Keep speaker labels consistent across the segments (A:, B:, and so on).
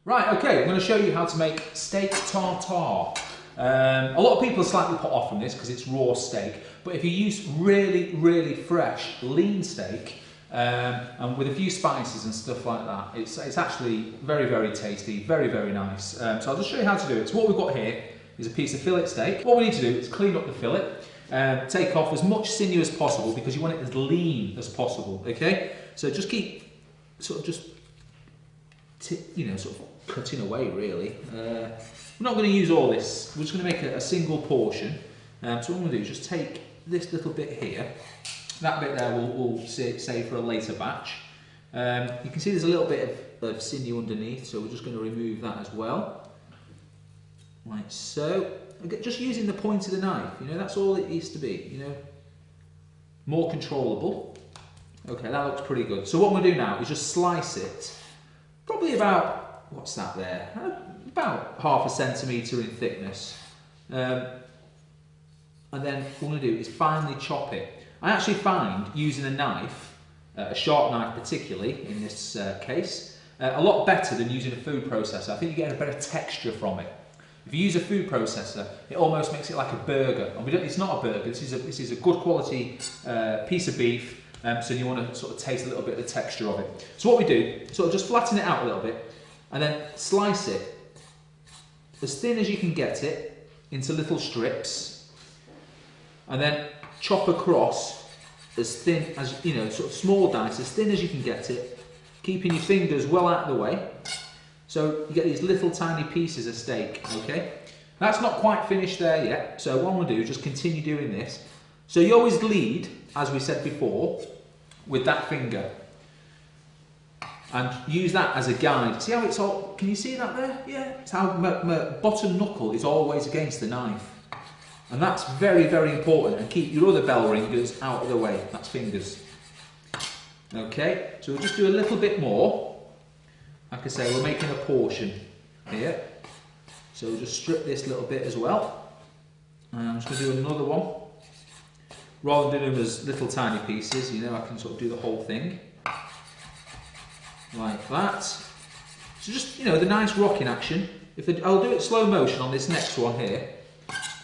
A: Right, okay, I'm going to show you how to make steak tartare. A lot of people are slightly put off from this because it's raw steak, but if you use really fresh, lean steak, and with a few spices and stuff like that, it's actually very tasty, very nice. So I'll just show you how to do it. So what we've got here is a piece of fillet steak. What we need to do is clean up the fillet, take off as much sinew as possible because you want it as lean as possible, okay? So just keep sort of sort of cutting away really. We're not going to use all this, we're just going to make a single portion. So what I'm going to do is just take this little bit here, that bit there we'll save for a later batch. You can see there's a little bit of sinew underneath, so we're just going to remove that as well. Like so. Just using the point of the knife, that's all it needs to be, more controllable. Okay, that looks pretty good. So what I'm going to do now is just slice it, probably about, what's that there? About 1/2 centimetre in thickness. And then what I'm going to do is finely chop it. I actually find using a knife, a sharp knife particularly in this case, a lot better than using a food processor. I think you get a better texture from it. If you use a food processor, it almost makes it like a burger. And it's not a burger, this is a good quality piece of beef, so you want to sort of taste a little bit of the texture of it. So what we do, sort of just flatten it out a little bit, and then slice it as thin as you can get it into little strips, and then chop across as thin as, sort of small dice, as thin as you can get it, keeping your fingers well out of the way. So you get these little tiny pieces of steak, okay? That's not quite finished there yet, so what I'm going to do is just continue doing this. So you always lead, as we said before, with that finger. And use that as a guide. See how it's all, can you see that there? Yeah. It's how my bottom knuckle is always against the knife. And that's very important. And keep your other bell ringers out of the way. That's fingers. Okay, so we'll just do a little bit more. Like I say, we're making a portion here. So we'll just strip this little bit as well. And I'm just going to do another one. Rather than doing them as little tiny pieces, I can sort of do the whole thing. Like that. So just, the nice rocking action. I'll do it slow motion on this next one here.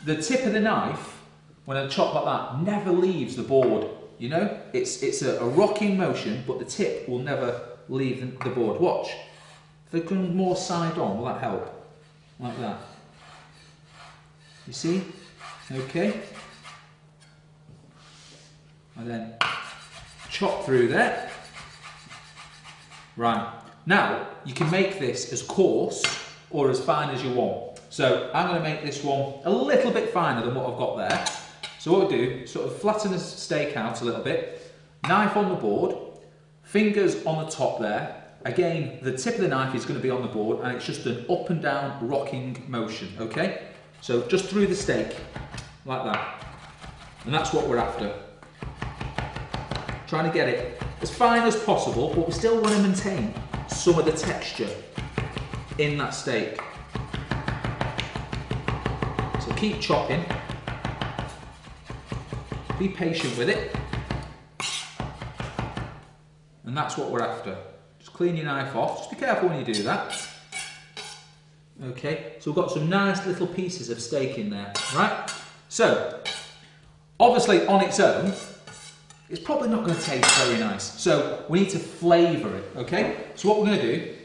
A: The tip of the knife, when I chop like that, never leaves the board. It's a rocking motion, but the tip will never leave the board. Watch. If I come more side on, will that help? Like that. You see? Okay. And then chop through there. Right. Now, you can make this as coarse or as fine as you want. So I'm going to make this one a little bit finer than what I've got there. So what we do, sort of flatten the steak out a little bit, knife on the board, fingers on the top there. Again, the tip of the knife is going to be on the board and it's just an up and down rocking motion, okay? So just through the steak, like that. And that's what we're after. Trying to get it as fine as possible, but we still want to maintain some of the texture in that steak. So keep chopping. Be patient with it. And that's what we're after. Just clean your knife off. Just be careful when you do that. Okay, so we've got some nice little pieces of steak in there, right? So, obviously on its own, it's probably not going to taste very nice. So we need to flavour it, okay? So what we're going to do,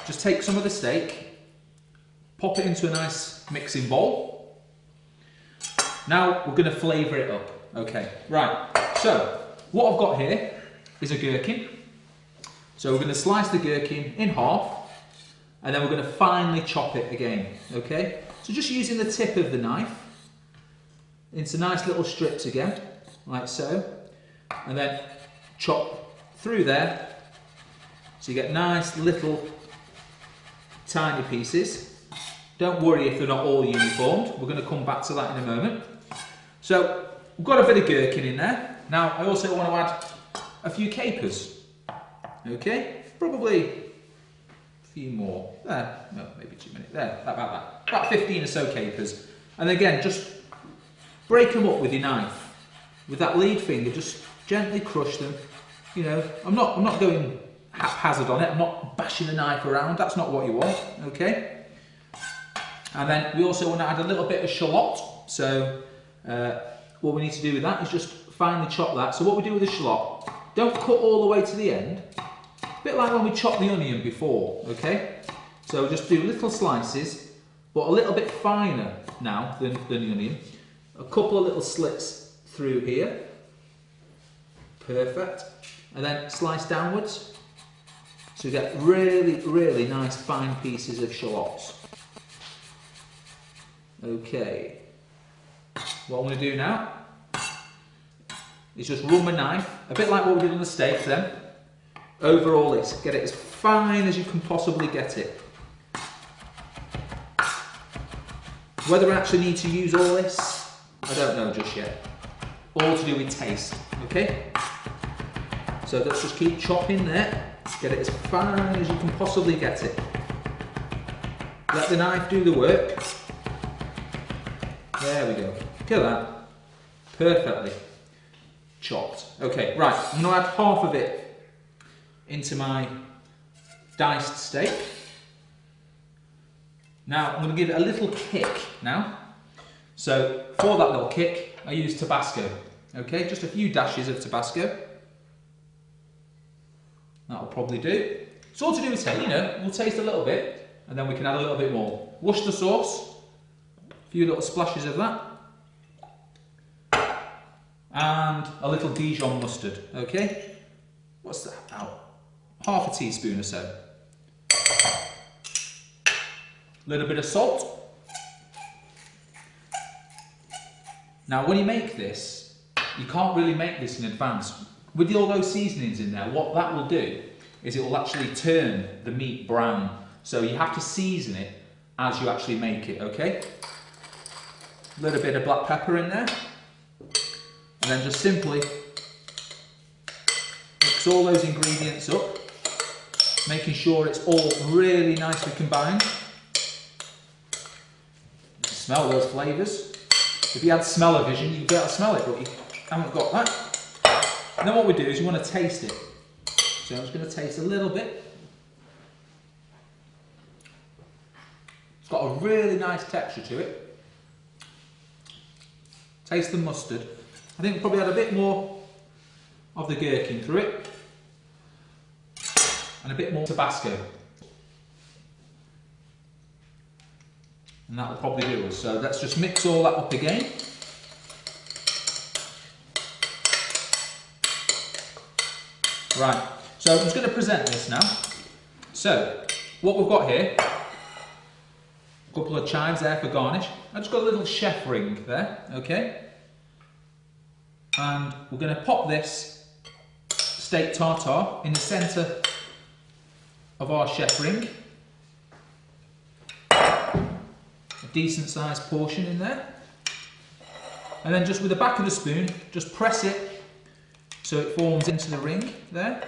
A: just take some of the steak, pop it into a nice mixing bowl. Now we're going to flavour it up, okay? Right, so what I've got here is a gherkin. So we're going to slice the gherkin in half, and then we're going to finely chop it again, okay? So just using the tip of the knife into nice little strips again, like so. And then chop through there, so you get nice little tiny pieces. Don't worry if they're not all uniformed, we're going to come back to that in a moment. So we've got a bit of gherkin in there. Now I also want to add a few capers, okay? Probably a few more, there, no, maybe too many, there, about that. About 15 or so capers. And again, just break them up with your knife. With that lead finger, just gently crush them. I'm not going haphazard on it. I'm not bashing the knife around, that's not what you want, okay? And then we also want to add a little bit of shallot. So what we need to do with that is just finely chop that. So what we do with the shallot, don't cut all the way to the end. A bit like when we chopped the onion before, okay? So just do little slices, but a little bit finer now than the onion. A couple of little slits through here. Perfect. And then slice downwards. So you get really, really nice fine pieces of shallots. Okay. What I'm going to do now is just run my knife, a bit like what we did on the steak then, over all this. Get it as fine as you can possibly get it. Whether I actually need to use all this, I don't know just yet. All to do with taste, okay? So let's just keep chopping there. Get it as fine as you can possibly get it. Let the knife do the work. There we go. Look at that. Perfectly chopped. Okay, right. I'm going to add half of it into my diced steak. Now, I'm going to give it a little kick now. So, for that little kick, I use Tabasco. Okay, just a few dashes of Tabasco. That'll probably do. It's all to do with taste, you know, we'll taste a little bit, and then we can add a little bit more. Worcester sauce, a few little splashes of that. And a little Dijon mustard, okay? What's that about? Half a teaspoon or so. A little bit of salt. Now when you make this, you can't really make this in advance. With all those seasonings in there, what that will do is it will actually turn the meat brown. So you have to season it as you actually make it, okay? A little bit of black pepper in there. And then just simply mix all those ingredients up, making sure it's all really nicely combined. You can smell those flavours. If you had smell-o-vision, you'd be able to smell it, but you haven't got that. And then what we do is you want to taste it. So I'm just going to taste a little bit. It's got a really nice texture to it. Taste the mustard. I think we'll probably add a bit more of the gherkin through it. And a bit more Tabasco. And that will probably do us. So let's just mix all that up again. Right, so I'm just going to present this now. So, what we've got here, a couple of chives there for garnish. I've just got a little chef ring there, okay? And we're going to pop this steak tartare in the centre of our chef ring. A decent sized portion in there. And then just with the back of the spoon, just press it so it forms into the ring there.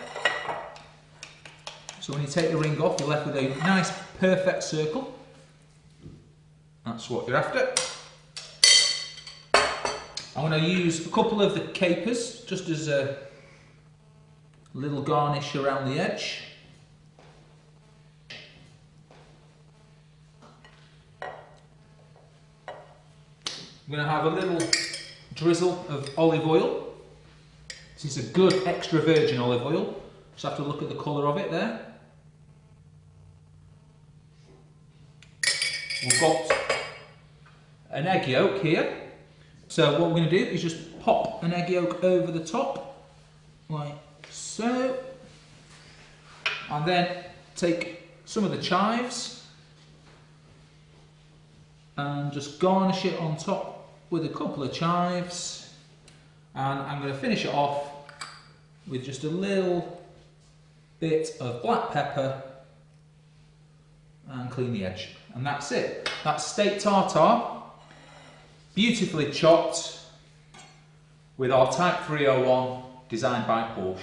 A: So when you take the ring off, you're left with a nice perfect circle. That's what you're after. I'm going to use a couple of the capers just as a little garnish around the edge. I'm going to have a little drizzle of olive oil. This is a good extra virgin olive oil. Just have to look at the colour of it there. We've got an egg yolk here. So what we're going to do is just pop an egg yolk over the top, like so. And then take some of the chives and just garnish it on top with a couple of chives. And I'm going to finish it off with just a little bit of black pepper and clean the edge. And that's it. That's steak tartare, beautifully chopped with our Type 301 designed by Porsche.